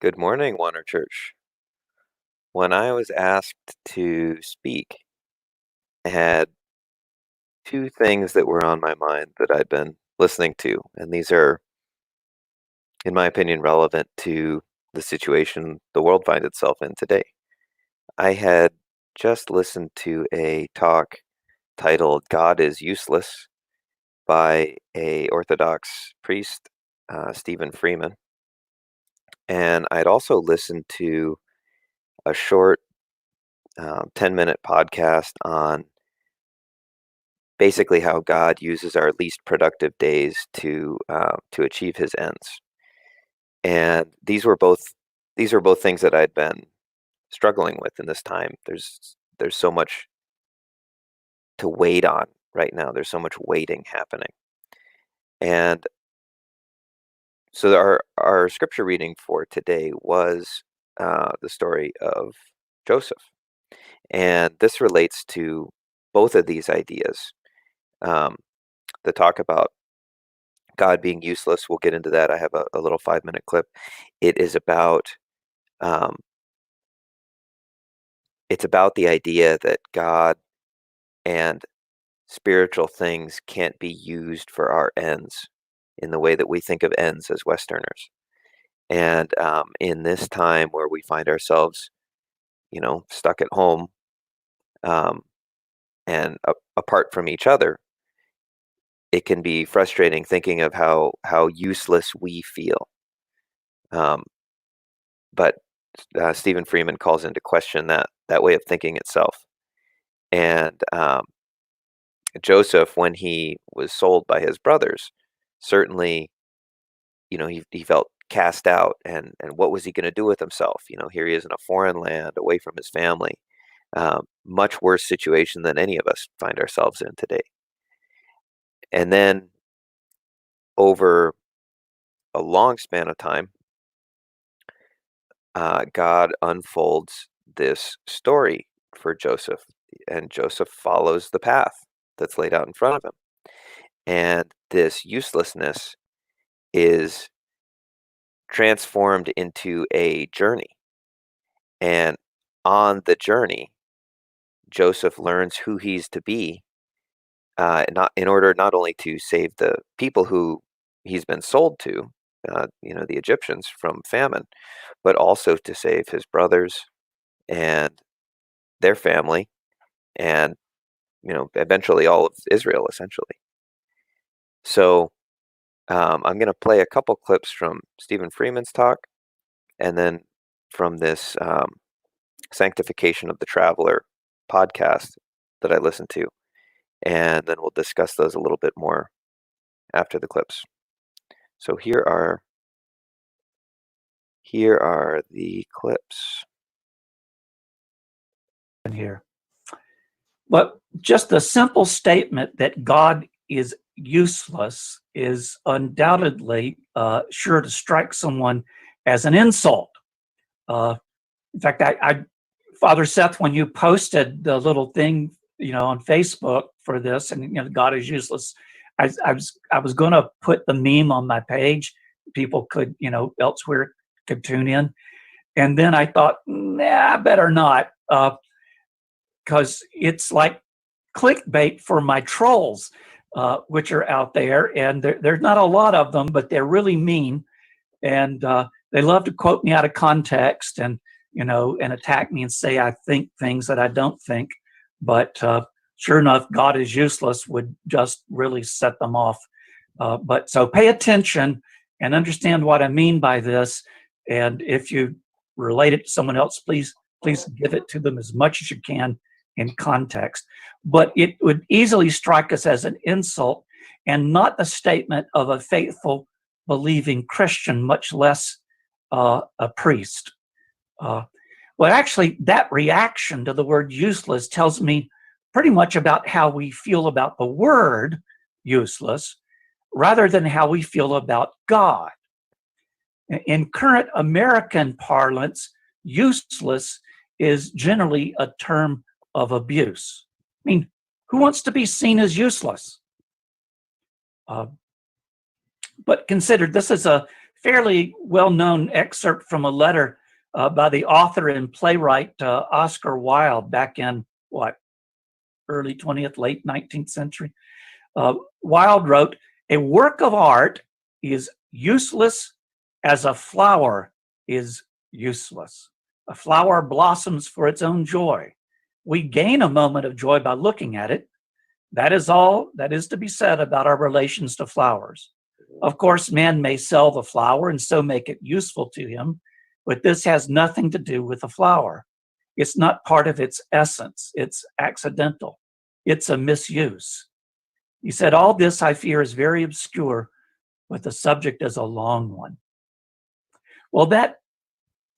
Good morning, Wanner Church. When I was asked to speak, I had two things that were on my mind that I'd been listening to, and these are, in my opinion, relevant to the situation the world finds itself in today. I had just listened to a talk titled "God is Useless" by a Orthodox priest, Stephen Freeman, and I'd also listened to a short 10-minute podcast on basically how God uses our least productive days to achieve His ends. And these were both things that I'd been struggling with in this time. There's so much to wait on right now. There's so much waiting happening. And so our scripture reading for today was the story of Joseph, and this relates to both of these ideas. Um, the talk about God being useless. We'll get into that. I have a little 5-minute clip. It is about um, it's about the idea that God and spiritual things can't be used for our ends in the way that we think of ends as Westerners. And in this time where we find ourselves, stuck at home um, and apart from each other, it can be frustrating thinking of how useless we feel. Um, but Stephen Freeman calls into question that way of thinking itself. And Joseph, when he was sold by his brothers, certainly, he felt cast out, and what was he going to do with himself? Here he is in a foreign land, away from his family, much worse situation than any of us find ourselves in today. And then over a long span of time, God unfolds this story for Joseph, and Joseph follows the path that's laid out in front of him. And this uselessness is transformed into a journey. And on the journey, Joseph learns who he's to be, not in order not only to save the people who he's been sold to, the Egyptians from famine, but also to save his brothers and their family, and eventually all of Israel, essentially. So I'm going to play a couple clips from Stephen Freeman's talk, and then from this Sanctification of the Traveler podcast that I listened to, and then we'll discuss those a little bit more after the clips. So here are the clips. Here. But just the simple statement that God is useless is undoubtedly sure to strike someone as an insult. In fact, Father Seth, when you posted the little thing, on Facebook for this, and God is useless, I was going to put the meme on my page. People could, elsewhere could tune in, and then I thought, nah, better not. Because it's like clickbait for my trolls, which are out there, and there's not a lot of them, but they're really mean, and they love to quote me out of context and and attack me and say I think things that I don't think. But sure enough, God is useless would just really set them off. But so pay attention and understand what I mean by this, and if you relate it to someone else, please give it to them as much as you can in context. But it would easily strike us as an insult and not the statement of a faithful, believing Christian, much less a priest. Well, actually, that reaction to the word useless tells me pretty much about how we feel about the word useless rather than how we feel about God. In current American parlance, useless is generally a term of abuse. I mean, who wants to be seen as useless? But consider this is a fairly well-known excerpt from a letter by the author and playwright Oscar Wilde back in early 20th, late 19th century. Wilde wrote, "A work of art is useless as a flower is useless. A flower blossoms for its own joy. We gain a moment of joy by looking at it. That is all that is to be said about our relations to flowers. Of course, man may sell the flower and so make it useful to him, but this has nothing to do with the flower. It's not part of its essence. It's accidental. It's a misuse." He said, "All this, I fear, is very obscure, but the subject is a long one." Well, that's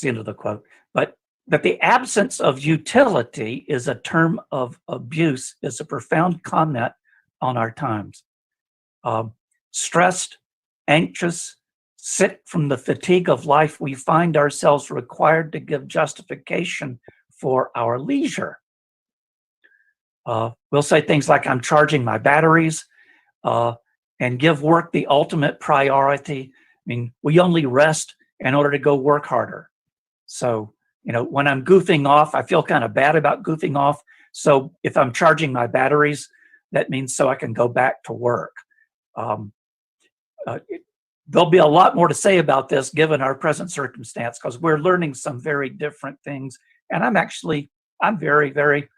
the end of the quote. But that the absence of utility is a term of abuse is a profound comment on our times. Stressed, anxious, sick from the fatigue of life, we find ourselves required to give justification for our leisure. We'll say things like, "I'm charging my batteries," and give work the ultimate priority. I mean, we only rest in order to go work harder. So, when I'm goofing off, I feel kind of bad about goofing off. So if I'm charging my batteries, that means so I can go back to work. There'll be a lot more to say about this given our present circumstance, because we're learning some very different things. And I'm very, very,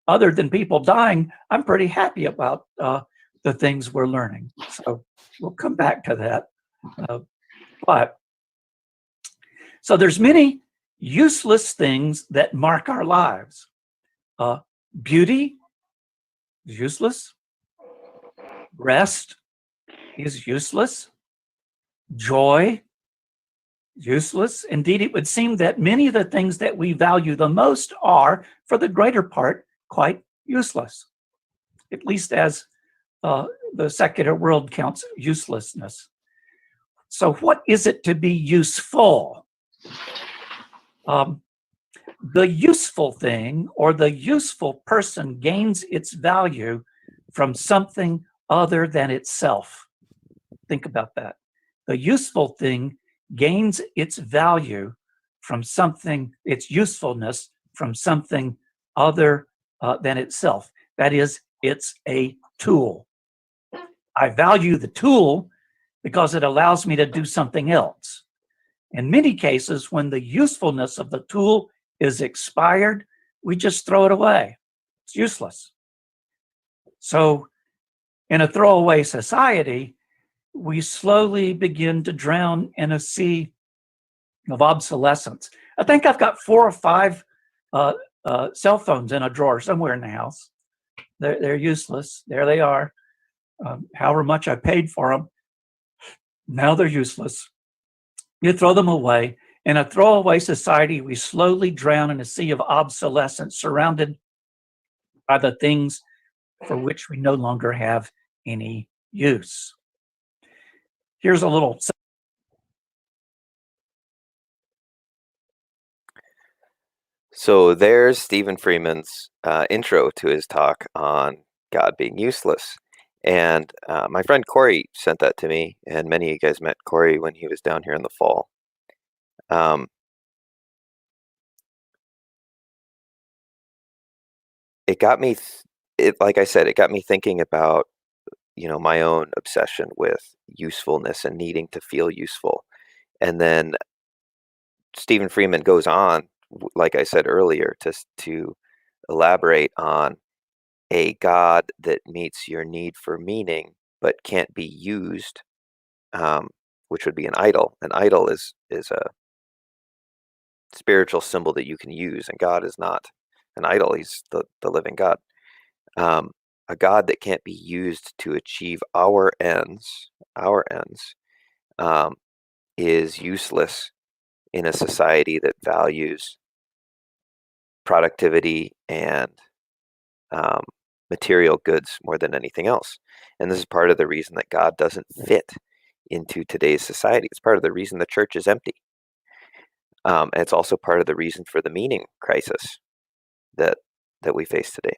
other than people dying, I'm pretty happy about the things we're learning. So we'll come back to that. So there's many useless things that mark our lives. Beauty is useless. Rest is useless. Joy, useless. Indeed, it would seem that many of the things that we value the most are, for the greater part, quite useless, at least as the secular world counts uselessness. So what is it to be useful? The useful thing or the useful person gains its value from something other than itself. Think about that. The useful thing gains its value from something, its usefulness from something other than itself. That is, it's a tool. I value the tool because it allows me to do something else. In many cases, when the usefulness of the tool is expired, we just throw it away. It's useless. So in a throwaway society, we slowly begin to drown in a sea of obsolescence. I think I've got 4 or 5 cell phones in a drawer somewhere in the house. They're useless. There they are. However much I paid for them, now they're useless. You throw them away. In a throwaway society, we slowly drown in a sea of obsolescence, surrounded by the things for which we no longer have any use. Here's a little. So there's Stephen Freeman's intro to his talk on God being useless. And my friend Corey sent that to me, and many of you guys met Corey when he was down here in the fall. It got me, like I said, it got me thinking about, my own obsession with usefulness and needing to feel useful. And then Stephen Freeman goes on, like I said earlier, to elaborate on a God that meets your need for meaning but can't be used, which would be an idol. An idol is a spiritual symbol that you can use, and God is not an idol. He's the living God. A God that can't be used to achieve our ends is useless in a society that values productivity and material goods more than anything else. And this is part of the reason that God doesn't fit into today's society. It's part of the reason the church is empty. And it's also part of the reason for the meaning crisis that we face today.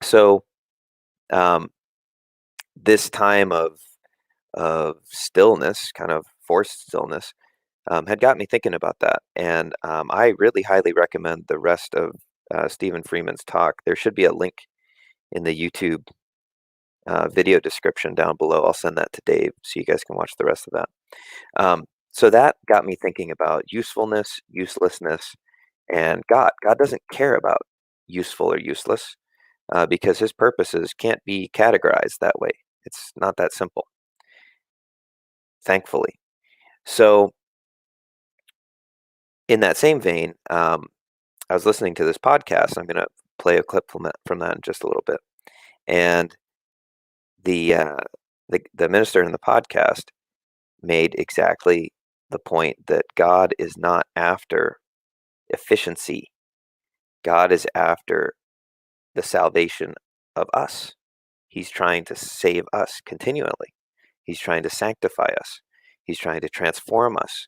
So this time of of stillness, kind of forced stillness, had got me thinking about that. And I really highly recommend the rest of Stephen Freeman's talk. There should be a link in the YouTube video description down below. I'll send that to Dave so you guys can watch the rest of that. So that got me thinking about usefulness, uselessness, and God. God doesn't care about useful or useless because his purposes can't be categorized that way. It's not that simple, thankfully. So, in that same vein, I was listening to this podcast. I'm going to play a clip from that in just a little bit. And the, uh, the minister in the podcast made exactly the point that God is not after efficiency. God is after the salvation of us. He's trying to save us continually. He's trying to sanctify us. He's trying to transform us.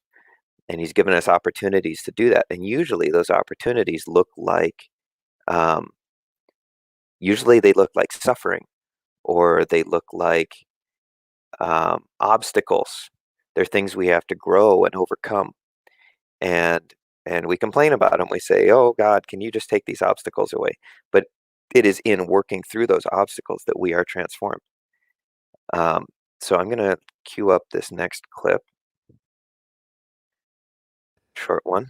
And he's given us opportunities to do that. And usually those opportunities look like, um, usually they look like suffering, or they look like obstacles. They're things we have to grow and overcome. And we complain about them. We say, "Oh God, can you just take these obstacles away?" But it is in working through those obstacles that we are transformed. So I'm going to cue up this next clip, short one.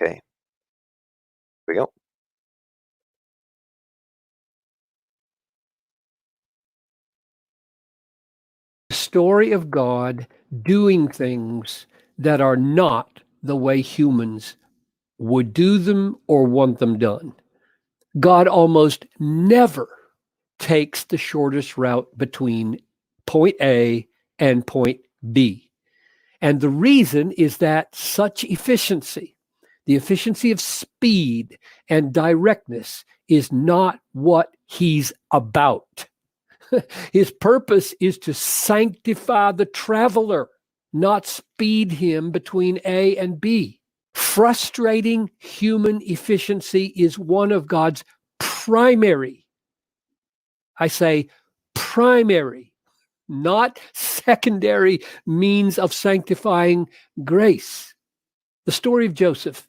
Okay, here we go. Story of God doing things that are not the way humans would do them or want them done. God almost never takes the shortest route between point A and point B. And the reason is that such efficiency, the efficiency of speed and directness, is not what he's about. His purpose is to sanctify the traveler, not speed him between A and B. Frustrating human efficiency is one of God's primary, I say primary, not secondary means of sanctifying grace. The story of Joseph.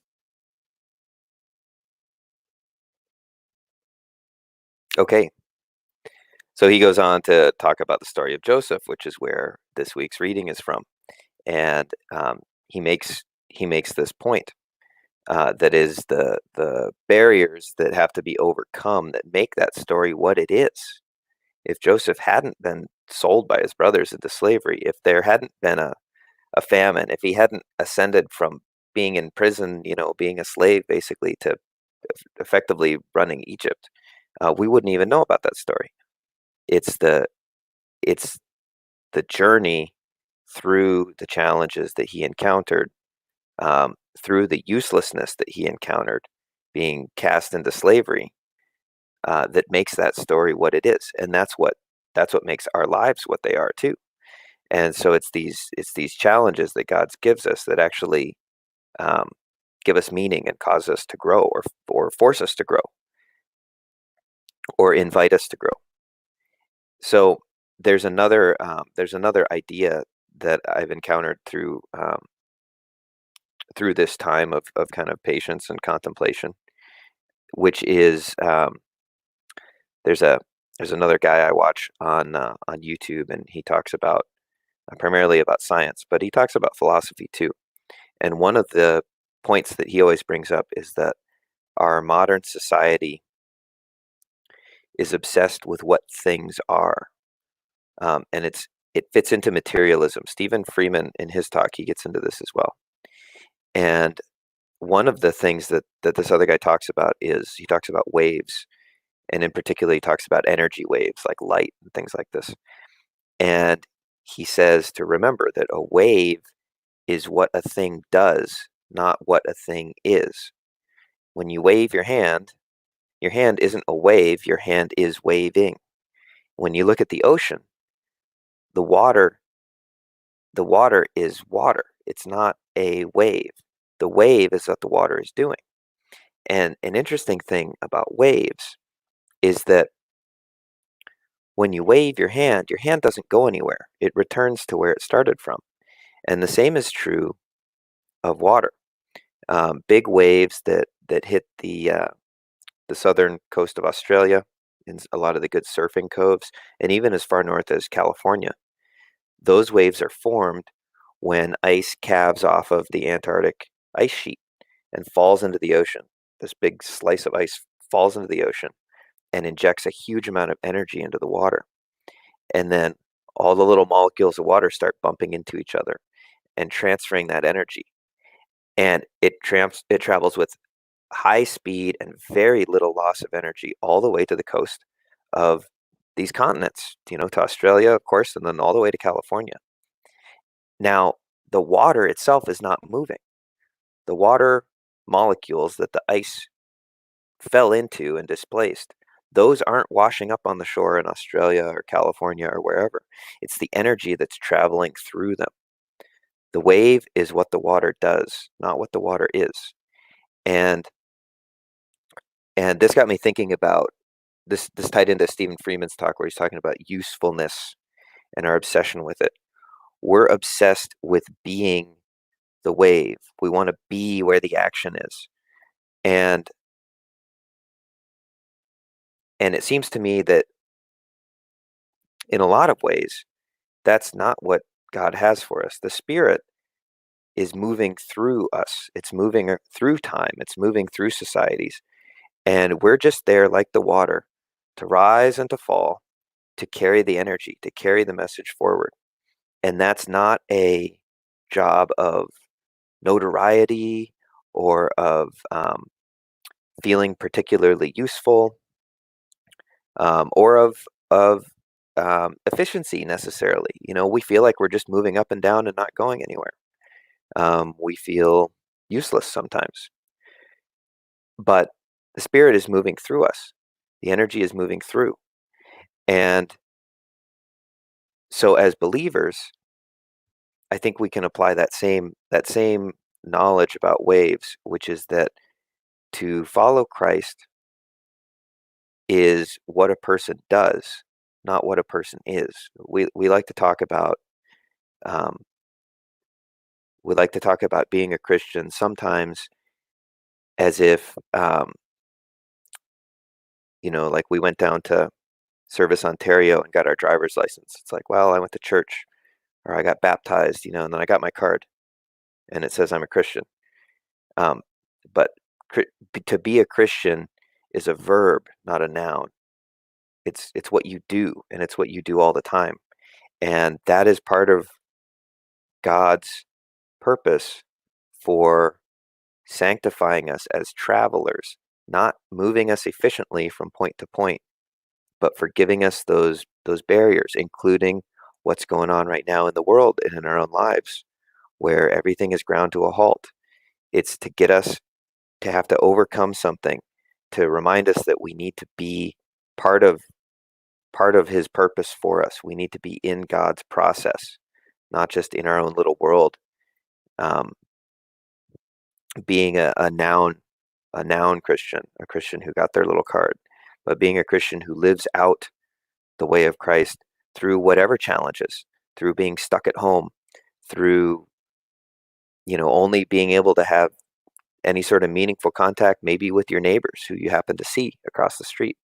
Okay. So he goes on to talk about the story of Joseph, which is where this week's reading is from. And he makes this point that is the barriers that have to be overcome that make that story what it is. If Joseph hadn't been sold by his brothers into slavery, if there hadn't been a famine, if he hadn't ascended from being in prison, being a slave basically, to effectively running Egypt, we wouldn't even know about that story. It's the journey through the challenges that he encountered, through the uselessness that he encountered, being cast into slavery, that makes that story what it is, and that's what makes our lives what they are too. And so it's these challenges that God gives us that actually give us meaning and cause us to grow, or force us to grow, or invite us to grow. So there's another idea that I've encountered through this time of kind of patience and contemplation, which is there's another guy I watch on YouTube, and he talks about primarily about science, but he talks about philosophy too. And one of the points that he always brings up is that our modern society is obsessed with what things are, and it fits into materialism. Stephen Freeman, in his talk, he gets into this as well. And one of the things that this other guy talks about is he talks about waves, and in particular, he talks about energy waves like light and things like this. And he says to remember that a wave is what a thing does, not what a thing is. When you wave your hand isn't a wave, your hand is waving. When you look at the ocean, the water the water is water. It's not a wave. The wave is what the water is doing. And an interesting thing about waves is that when you wave your hand doesn't go anywhere. It returns to where it started from. And the same is true of water. Big waves that hit the southern coast of Australia, in a lot of the good surfing coves, and even as far north as California. Those waves are formed when ice calves off of the Antarctic ice sheet and falls into the ocean. This big slice of ice falls into the ocean and injects a huge amount of energy into the water. And then all the little molecules of water start bumping into each other and transferring that energy. And it travels with high speed and very little loss of energy all the way to the coast of these continents, to Australia, of course, and then all the way to California. Now, the water itself is not moving. The water molecules that the ice fell into and displaced, those aren't washing up on the shore in Australia or California or wherever. It's the energy that's traveling through them. The wave is what the water does, not what the water is. And this got me thinking about this tied into Stephen Freeman's talk where he's talking about usefulness and our obsession with it. We're obsessed with being the wave. We want to be where the action is. And it seems to me that in a lot of ways, that's not what God has for us. The Spirit is moving through us. It's moving through time. It's moving through societies. And we're just there like the water to rise and to fall, to carry the energy, to carry the message forward. And that's not a job of notoriety or of feeling particularly useful or of efficiency necessarily. We feel like we're just moving up and down and not going anywhere. We feel useless sometimes. But the Spirit is moving through us. The energy is moving through. And so as believers, I think we can apply that same knowledge about waves, which is that to follow Christ is what a person does, not what a person is. We like to talk about being a Christian sometimes as if like we went down to Service Ontario and got our driver's license. It's like, well, I went to church or I got baptized, and then I got my card and it says I'm a Christian. But to be a Christian is a verb, not a noun. It's what you do, and it's what you do all the time. And that is part of God's purpose for sanctifying us as travelers, not moving us efficiently from point to point, but for giving us those barriers, including what's going on right now in the world and in our own lives, where everything is ground to a halt. It's to get us to have to overcome something, to remind us that we need to be part of his purpose for us. We need to be in God's process, not just in our own little world, being a noun Christian, a Christian who got their little card, but being a Christian who lives out the way of Christ through whatever challenges, through being stuck at home, through only being able to have any sort of meaningful contact maybe with your neighbors who you happen to see across the street,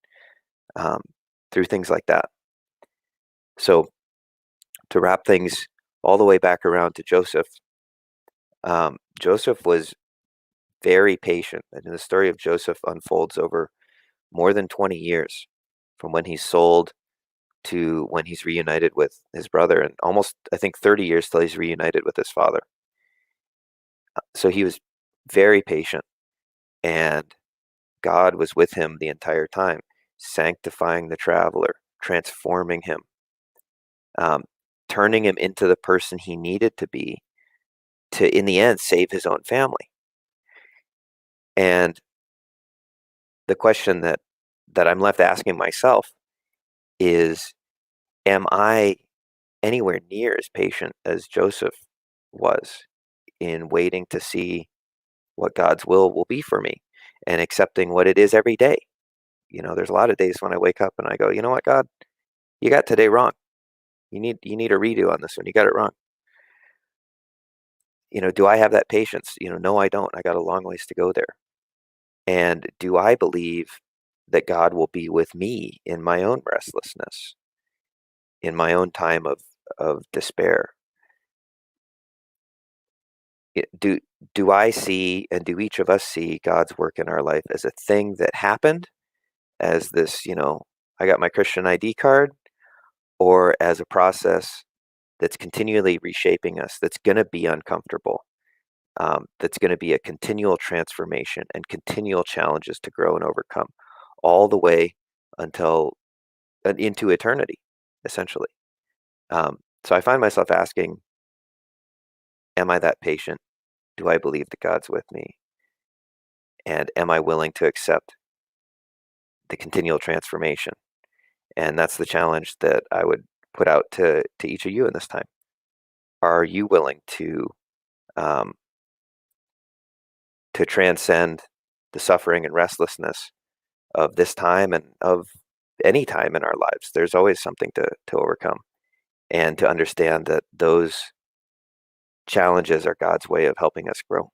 through things like that. So to wrap things all the way back around to Joseph, Joseph was very patient, and the story of Joseph unfolds over more than 20 years, from when he's sold to when he's reunited with his brother, and almost, I think, 30 years till he's reunited with his father. So he was very patient, and God was with him the entire time, sanctifying the traveler, transforming him, turning him into the person he needed to be to, in the end, save his own family. And the question that I'm left asking myself is, am I anywhere near as patient as Joseph was in waiting to see what God's will be for me and accepting what it is every day. There's a lot of days when I wake up and I go, you know what, God, you got today wrong. You need a redo on this one. You got it wrong. Do I have that patience? No, I don't. I got a long ways to go there. And do I believe that God will be with me in my own restlessness, in my own time of despair? Do I see, and do each of us see God's work in our life as a thing that happened, as this, I got my Christian ID card, or as a process that's continually reshaping us, that's going to be uncomfortable, that's going to be a continual transformation and continual challenges to grow and overcome, all the way until into eternity, essentially. So I find myself asking, am I that patient? Do I believe that God's with me? And am I willing to accept the continual transformation? And that's the challenge that I would put out to each of you in this time. Are you willing to transcend the suffering and restlessness of this time and of any time in our lives? There's always something to overcome, and to understand that those challenges are God's way of helping us grow.